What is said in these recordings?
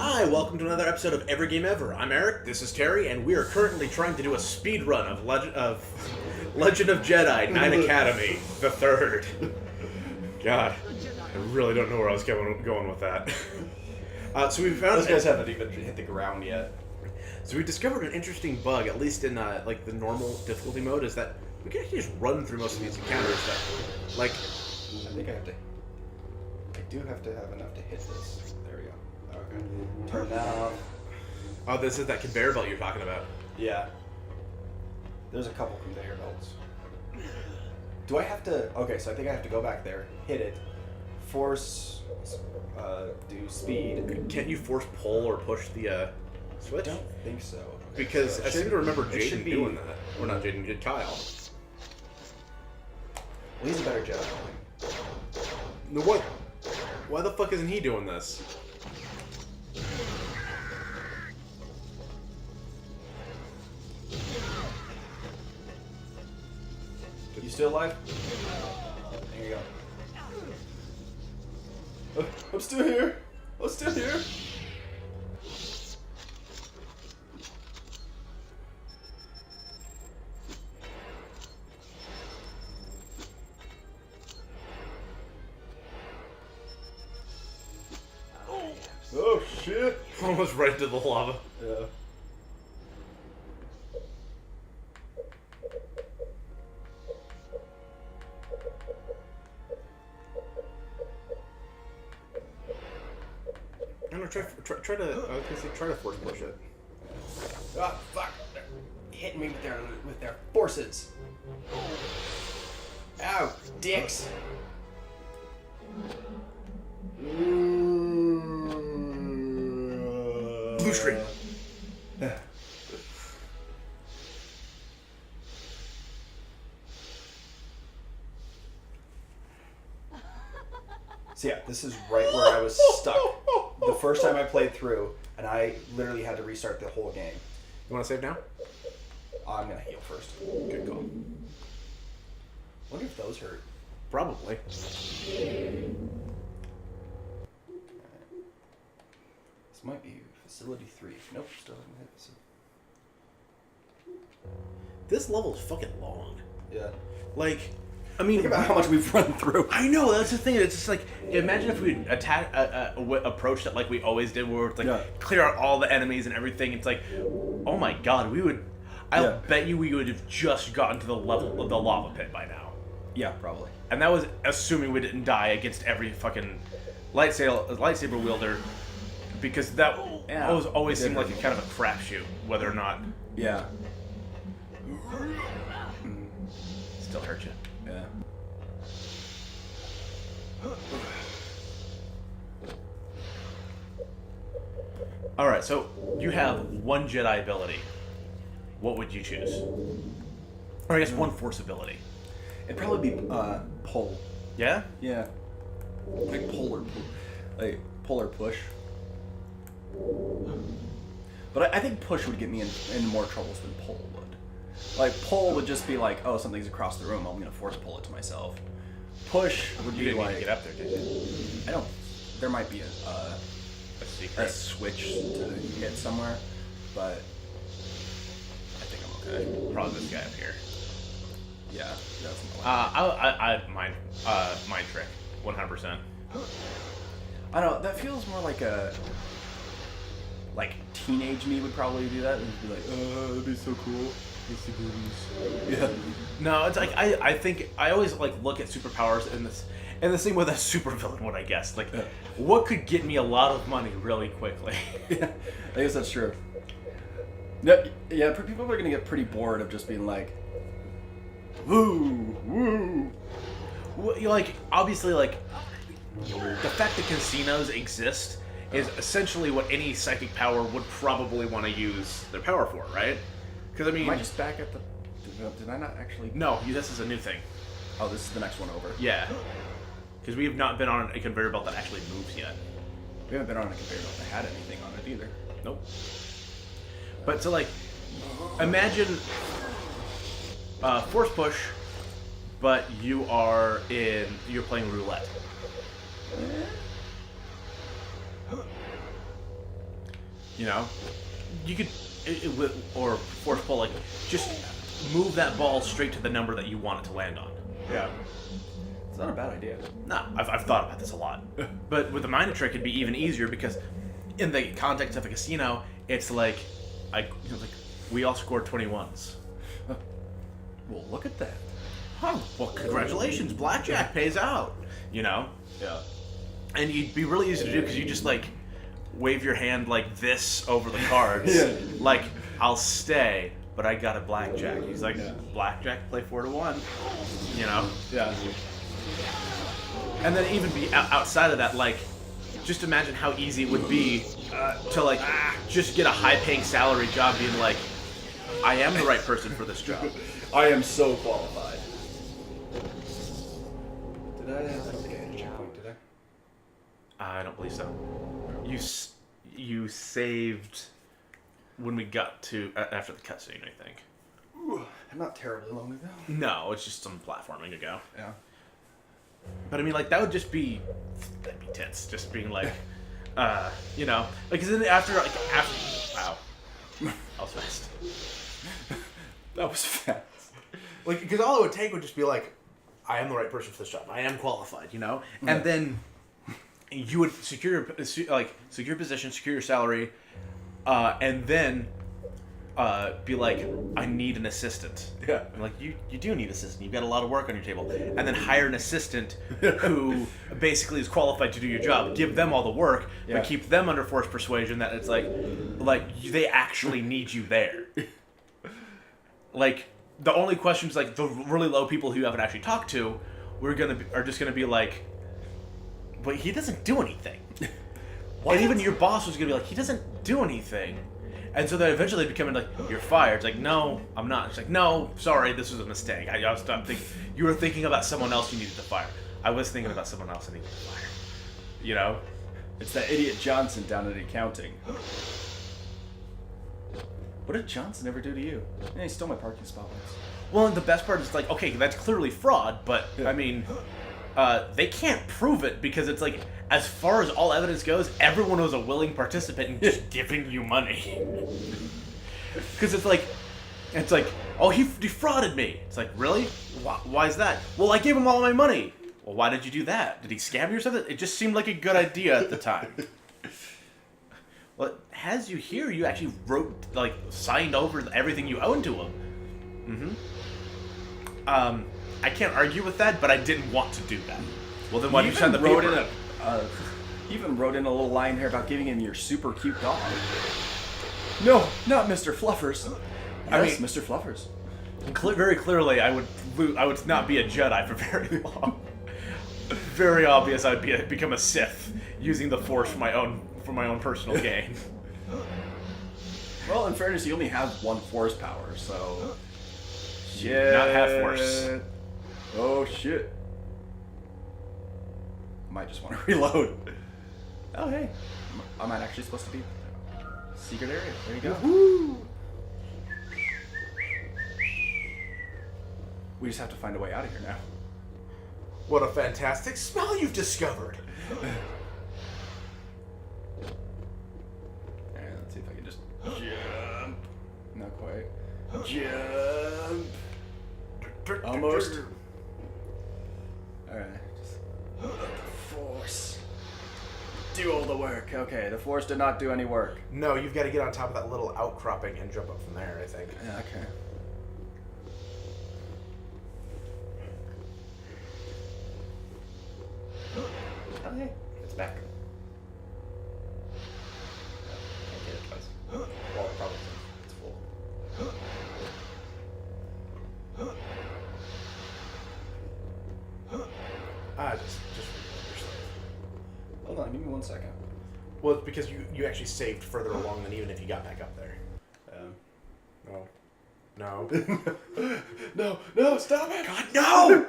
Hi, welcome to another episode of Every Game Ever. I'm Eric, this is Terry, and we are currently trying to do a speed run of Legend of Jedi Knight Academy, the third. God, I really don't know where I was going with that. So we found those guys haven't even hit the ground yet. So we discovered an interesting bug, at least in like the normal difficulty mode, is that we can actually just run through most of these encounters. That, like, I think I do have to have enough to hit this. There we go. Okay. Turn that off. Oh, this is that conveyor belt you're talking about. Yeah. There's a couple conveyor belts. Do I have to? Okay, so I think I have to go back there, hit it, force, do speed. Can't you force pull or push the switch? I don't think so. Okay, because so I seem to remember Jaden be doing that. Or not Jaden, Kyle. Well, he's a better Jedi. No, what? Why the fuck isn't he doing this? You still alive? There you go. I'm still here. I'm still here. Oh shit! Almost right into the lava. Yeah. I don't know, try to force push it. Ah, fuck! They're hitting me with their forces. Ow, dicks! Blue screen. So yeah, this is right where I was stuck the first time I played through, and I literally had to restart the whole game. You want to save now? I'm gonna heal first. Good call. Wonder if those hurt. Probably. This might be facility 3. Nope, still haven't hit this. This level is fucking long. Yeah. Like, I mean, Think about how much we've run through. I know, that's the thing. It's just like, imagine if we approached it like we always did, where it's like clear out all the enemies and everything. It's like, oh my god, we would. I'll bet you we would have just gotten to the level of the lava pit by now. Yeah, probably. And that was assuming we didn't die against every fucking lightsaber wielder, because that always seemed like a kind of a crapshoot, whether or not. Yeah. Still hurt you. Yeah. Alright, so you have one Jedi ability. What would you choose? Or I guess one Force ability. It'd probably be pull. Yeah? Yeah. Like pull or push. But I think push would get me in more troubles than pull would. Like pull would just be like, oh, something's across the room, I'm gonna force pull it to myself. Push would You be didn't like, need to get up there, did you? I don't. There might be A secret. a switch to hit somewhere, but I think I'm okay. Probably this guy up here. Yeah, that's I'd mind trick, 100%. I don't know. That feels more like a teenage me would probably do that. And be like, that'd be so cool. Yeah. No, it's like I think I always like look at superpowers in this, and the same with a supervillain would, I guess. Like, what could get me a lot of money really quickly? Yeah, I guess that's true. Yeah, people are gonna get pretty bored of just being like, woo, woo. Like, obviously, like, the fact that casinos exist is essentially what any psychic power would probably want to use their power for, right? Because, I mean... Am I just back at the... Did I not actually... No, this is a new thing. Oh, this is the next one over. Yeah. Because we have not been on a conveyor belt that actually moves yet. We haven't been on a conveyor belt that had anything on it either. Nope. But, so, like, imagine force push, but you're playing roulette. You know, you could or force pull, like just move that ball straight to the number that you want it to land on. Yeah. It's not a bad idea. No, I've thought about this a lot. But with the mind trick, it'd be even easier because in the context of a casino, it's like, we all scored 21s. Well, look at that. Oh, well, congratulations, blackjack pays out. You know? Yeah. And you'd be really easy to do because you just like wave your hand like this over the cards. Yeah. Like, I'll stay, but I got a blackjack. He's like, Yeah. blackjack, play 4 to 1. You know? Yeah. And then even be outside of that, like, just imagine how easy it would be to like just get a high-paying salary job, being like, I am the right person for this job. I am so qualified. Did I don't think I had a checkpoint, did I? I don't believe so. You saved when we got to after the cutscene, I think. Ooh, not terribly long ago. No, it's just some platforming ago. Yeah. But I mean, like, that'd be tits. Just being like, you know, like, cause then after, wow, that was fast. That was fast. Like, because all it would take would just be like, I am the right person for this job. I am qualified, you know? Yeah. And then you would secure your position, secure your salary, and then be like, I need an assistant. Yeah. And like, you do need an assistant. You've got a lot of work on your table. And then hire an assistant who basically is qualified to do your job. Give them all the work, Yeah. but keep them under forced persuasion that it's like they actually need you there. Like, the only questions, like, the really low people who you haven't actually talked to, are just gonna be like, but he doesn't do anything. And even your boss was gonna be like, he doesn't do anything. And so they eventually become like, you're fired. It's like, no, I'm not. It's like, no, sorry, this was a mistake. I was thinking, you were thinking about someone else you needed to fire. I was thinking about someone else I needed to fire. You know? It's that idiot Johnson down at accounting. What did Johnson ever do to you? Yeah, he stole my parking spot once. Well, and the best part is like, okay, that's clearly fraud, but I mean, they can't prove it because it's like, as far as all evidence goes, everyone was a willing participant in just giving you money. Because it's like, oh, he defrauded me. It's like, really? Why is that? Well, I gave him all my money. Well, why did you do that? Did he scam you or something? It just seemed like a good idea at the time. Well, as you hear, you actually signed over everything you owned to him. Mm-hmm. I can't argue with that, but I didn't want to do that. Well, then why did you sign the paper? He even wrote in a little line here about giving him your super cute dog. No, not Mr. Fluffers. Yes, Mr. Fluffers. Very clearly, I would not be a Jedi for very long. Very obvious, I'd become a Sith using the Force for my own personal gain. Well, in fairness, you only have 1 Force power, so shit. Not half Force. Oh shit. Might just want to reload. Oh hey, am I actually supposed to be secret area? There you go. Woo! We just have to find a way out of here now. What a fantastic smell you've discovered! Alright, let's see if I can just jump. Not quite. Jump. Almost. Alright. Just let the Force do all the work. Okay, the Force did not do any work. No, you've got to get on top of that little outcropping and jump up from there, I think. Yeah, okay. Oh, hey, it's back. Can't get it twice. Well, probably it's full. Just Hold on, give me 1 second. well, it's because you actually saved further along than even if you got back up there. No. No, stop it! God, no!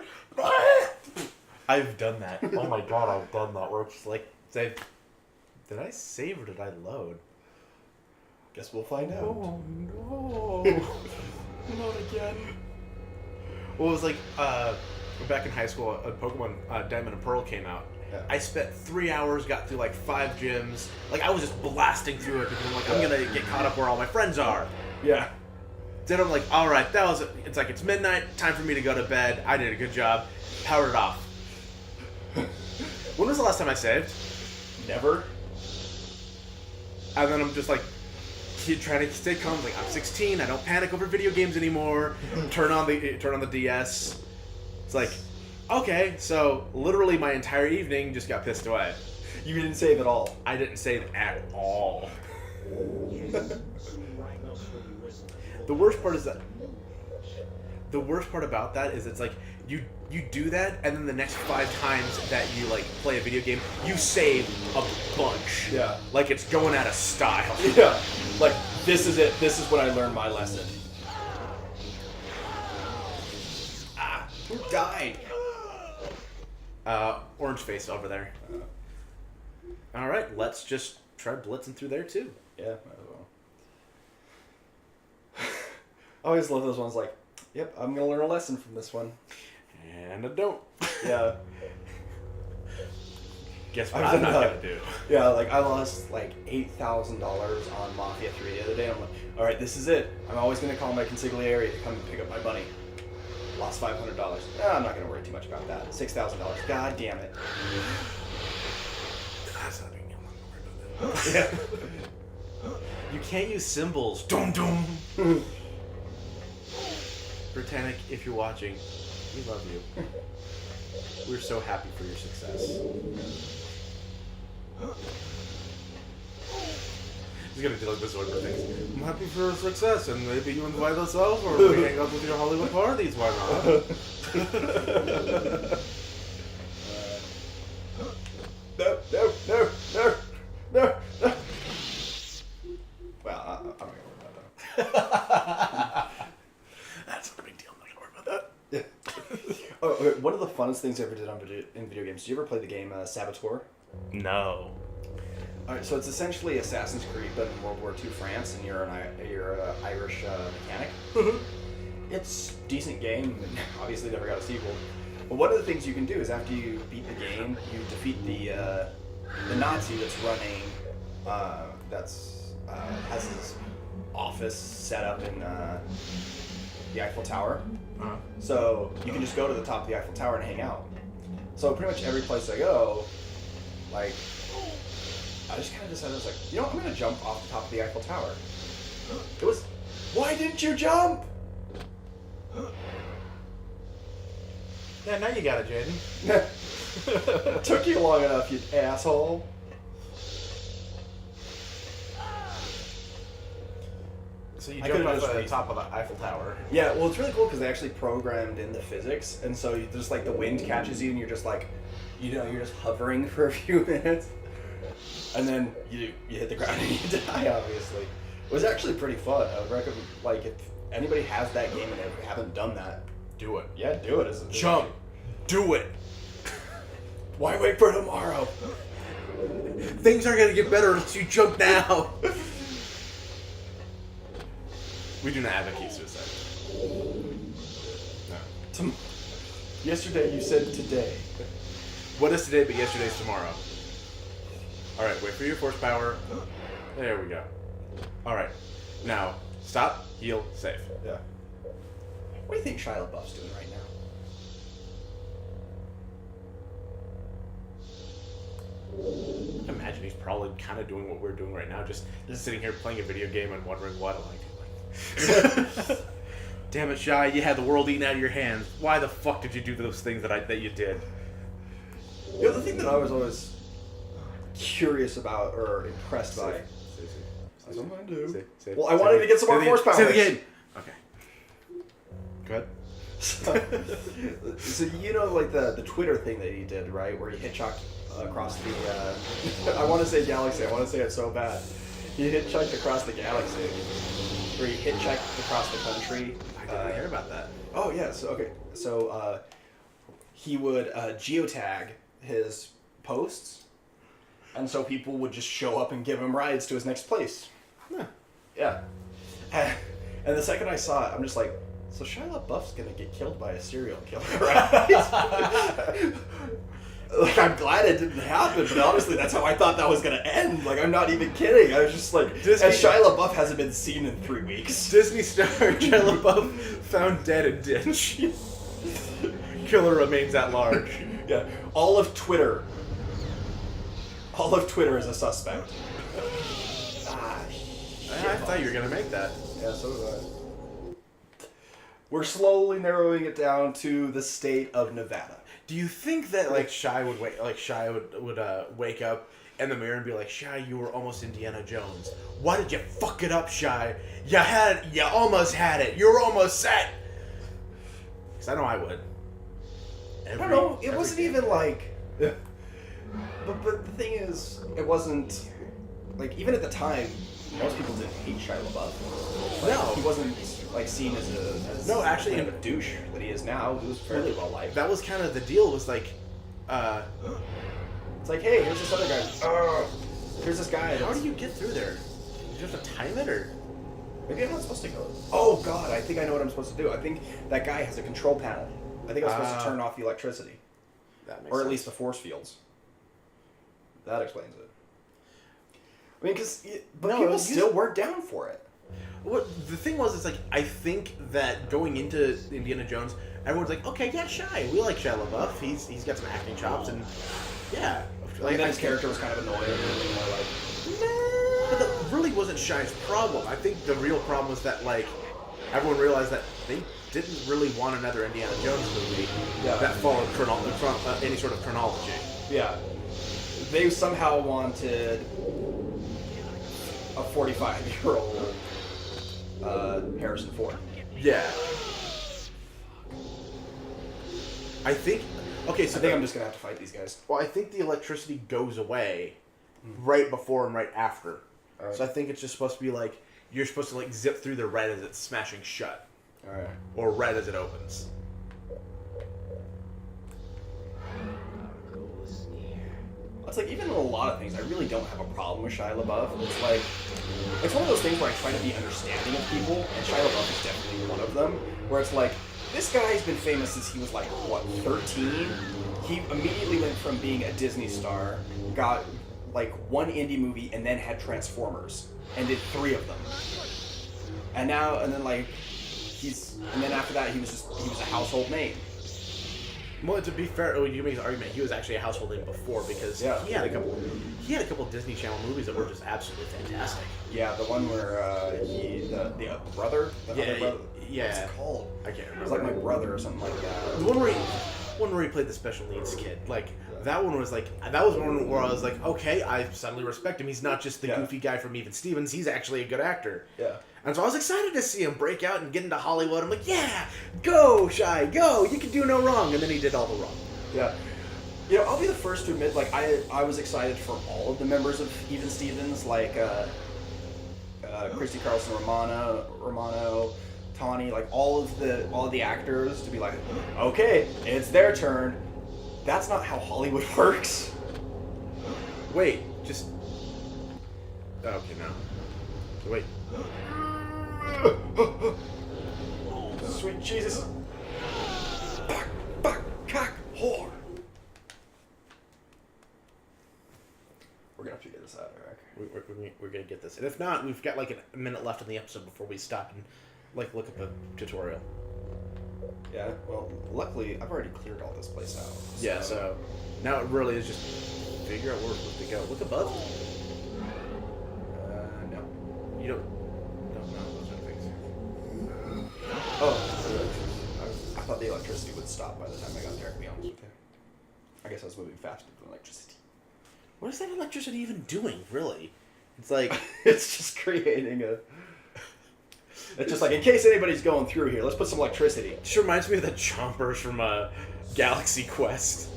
I've done that. Oh my god, I've done that. Where it's just like, did I save or did I load? Guess we'll find out. Oh no. Not again. Well, it was like, back in high school, Pokemon Diamond and Pearl came out, Yeah. I spent 3 hours, got through like 5 gyms. Like, I was just blasting through it because I'm like, I'm gonna get caught up where all my friends are. Yeah. Then I'm like, all right, it's like, it's midnight, time for me to go to bed. I did a good job. Powered it off. When was the last time I saved? Never. And then I'm just like, trying to stay calm. Like, I'm 16. I don't panic over video games anymore. Turn on the DS. It's like, okay, so literally my entire evening just got pissed away. You didn't save at all. I didn't save at all. The worst part about that is it's like you do that, and then the next 5 times that you like play a video game, you save a bunch. Yeah. Like it's going out of style. Yeah. Like, this is it. This is when I learned my lesson. Ah, who died? Orange face over there. All right, let's just try blitzing through there too. Yeah, might as well. I always love those ones like, yep, I'm going to learn a lesson from this one. And I don't. Yeah. Guess what I'm not going to do? Yeah, like, I lost, like, $8,000 on Mafia 3 the other day. I'm like, all right, this is it. I'm always going to call my consigliere to come and pick up my money. Lost $500. I'm not going to worry too much about that. $6,000. God damn it. That's not being I'm not going to worry about that. Yeah. You can't use symbols. Dum dum. Britannic, if you're watching, we love you. We're so happy for your success. He's gonna do like this one for things. I'm happy for your success, and maybe you invite us over, or we hang out with your Hollywood parties. Why not? No. Well, I'm not gonna worry about that. That's not a big deal. I'm not gonna worry about that. Yeah. Oh, okay. One of the funnest things I ever did in video games. Did you ever play the game Saboteur? No. Alright, so it's essentially Assassin's Creed, but in World War II France, and you're an Irish mechanic. It's a decent game, and obviously never got a sequel. But one of the things you can do is after you beat the game, you defeat the Nazi that's running, has his office set up in the Eiffel Tower. Uh-huh. So you can just go to the top of the Eiffel Tower and hang out. So pretty much every place I go, like, I just kind of decided, I was like, you know what, I'm going to jump off the top of the Eiffel Tower. It was, why didn't you jump? Yeah, now you got it, Jaden. Took you long enough, you asshole. So you I jumped could've off just the raced. top of the Eiffel Tower. Yeah, well, it's really cool because they actually programmed in the physics, and so just like the wind catches you, and you're just like, you know, you're just hovering for a few minutes, and then you hit the ground and you die. Obviously, it was actually pretty fun. I would recommend, like, if anybody has that game and they haven't done that, Do it. yeah, do it. Jump. Do it. Why wait for tomorrow? Things aren't gonna get better unless you jump now. We do not advocate suicide. No. Yesterday you said today. What is today but yesterday's tomorrow? Alright, wait for your force power. There we go. Alright. Now, stop, heal, save. Yeah. What do you think Shia LaBeouf's doing right now? I imagine he's probably kind of doing what we're doing right now, just sitting here playing a video game and wondering what I like. Damn it, Shy, you had the world eaten out of your hands. Why the fuck did you do those things that you did? You know, the thing that I was always curious about or impressed by. As I'm gonna do. Well, I wanted to get some more horsepower. Say the game. Okay. Go ahead. So you know, like the Twitter thing that he did, right, where he hitchhiked across the. I want to say galaxy. I want to say it so bad. He hitchhiked across the galaxy, or he hitchhiked across the country. I didn't hear about that. Oh yes. Okay. So he would geotag his posts, and so people would just show up and give him rides to his next place. Huh. Yeah. And the second I saw it, I'm just like, so Shia LaBeouf's gonna get killed by a serial killer, right? Like, I'm glad it didn't happen, but honestly, that's how I thought that was gonna end. Like, I'm not even kidding. I was just like, and Shia LaBeouf hasn't been seen in 3 weeks. Disney star Shia LaBeouf found dead in ditch. Killer remains at large. Yeah, all of Twitter is a suspect. I thought you were gonna make that. Yeah, so did I. We're slowly narrowing it down to the state of Nevada. Do you think that Shia would wake up in the mirror and be like, Shia, you were almost Indiana Jones. Why did you fuck it up, Shia? You almost had it. You were almost set. Because I know I would. I don't know. It wasn't even like. But the thing is, it wasn't like even at the time. Most people didn't hate Shia LaBeouf. Like, no, he wasn't like seen as actually kind of a douche that he is now. He was fairly well liked. That was kind of the deal. Was like, it's like, hey, here's this other guy. Here's this guy. How do you get through there? You have to time it, or maybe I'm not supposed to go. Oh God, I think I know what I'm supposed to do. I think that guy has a control panel. I think I'm supposed to turn off the electricity, that makes or at sense. least the force fields. That explains it. I mean, but people still weren't down for it. Well, the thing was, it's like, I think that going into Indiana Jones, everyone's like, okay, yeah, Shia. We like Shia LaBeouf. He's got some acting chops, and yeah. Like then his character was kind of annoying. And more like, But that really wasn't Shia's problem. I think the real problem was that, like, everyone realized that they didn't really want another Indiana Jones movie that followed any sort of chronology. Yeah. They somehow wanted a 45-year-old Harrison Ford. Yeah. I think... Okay, so I think I'm just going to have to fight these guys. Well, I think the electricity goes away right before and right after. Right. So I think it's just supposed to be like, you're supposed to like zip through the red as it's smashing shut. Alright. Or red as it opens. It's like, even in a lot of things, I really don't have a problem with Shia LaBeouf. It's like, it's one of those things where I try to be understanding of people, and Shia LaBeouf is definitely one of them, where it's like, this guy's been famous since he was like, what, 13? He immediately went from being a Disney star, got like one indie movie, and then had Transformers, and did 3 of them. And then after that, he was a household name. Well, to be fair, you make his argument. He was actually a household name before because he had a couple Disney Channel movies that were just absolutely fantastic. Yeah, the one where the brother, other brother. Yeah. What's it called? I can't remember. It was like My Brother or something like that. The one where he played the special needs kid. Like that one was one where I was like, okay, I suddenly respect him. He's not just the goofy guy from Even Stevens. He's actually a good actor. Yeah. And so I was excited to see him break out and get into Hollywood. I'm like, yeah, go, Shia, go. You can do no wrong. And then he did all the wrong. Yeah. You know, I'll be the first to admit, like, I was excited for all of the members of Even Stevens, like, Christy Carlson Romano, Tawny, like, all of the actors to be like, okay, it's their turn. That's not how Hollywood works. Wait, just... Okay, no. Wait. Sweet Jesus. Back, cock, whore. We're gonna have to get this out, Eric. We're gonna get this. And if not, we've got like a minute left in the episode before we stop and like look up a tutorial. Yeah, well, luckily, I've already cleared all this place out. So. Yeah, so now it really is just figure out where we're supposed to go. Look above. No. You don't know those are things. Oh, I thought the electricity would stop by the time I got there, to be honest with you. I guess I was moving faster than electricity. What is that electricity even doing, really? It's like... It's just creating a... It's just like, in case anybody's going through here, let's put some electricity. It just reminds me of the chompers from Galaxy Quest.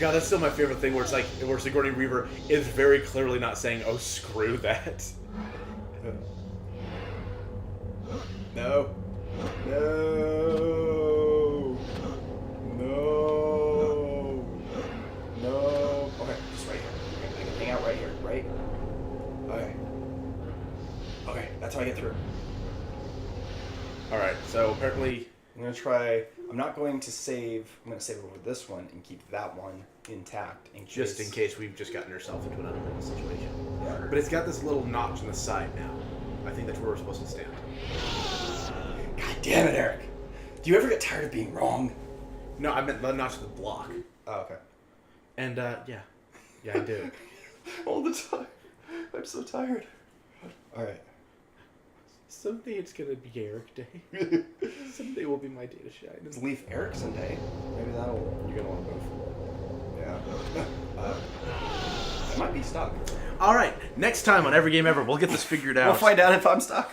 God, that's still my favorite thing, where it's like, where Sigourney Weaver is very clearly not saying, oh, screw that. No. No. No. No. Okay, just right here. I can hang out right here, right? Okay. Okay, that's how I get through. Alright, so apparently... I'm gonna try... I'm not going to save. I'm going to save over this one and keep that one intact. Just in case we've just gotten ourselves into an untenable situation. Yeah. But it's got this little notch on the side now. I think that's where we're supposed to stand. God damn it, Eric. Do you ever get tired of being wrong? No, I meant the notch of the block. Oh, okay. And, yeah. Yeah, I do. All the time. I'm so tired. All right. Someday it's gonna be Erik Day. Someday will be my day to shine. It's Leaf Erikson Day. Maybe that'll... You're gonna want to move. Yeah. I might be stuck. Alright, next time on Every Game Ever, we'll get this figured out. We'll find out if I'm stuck.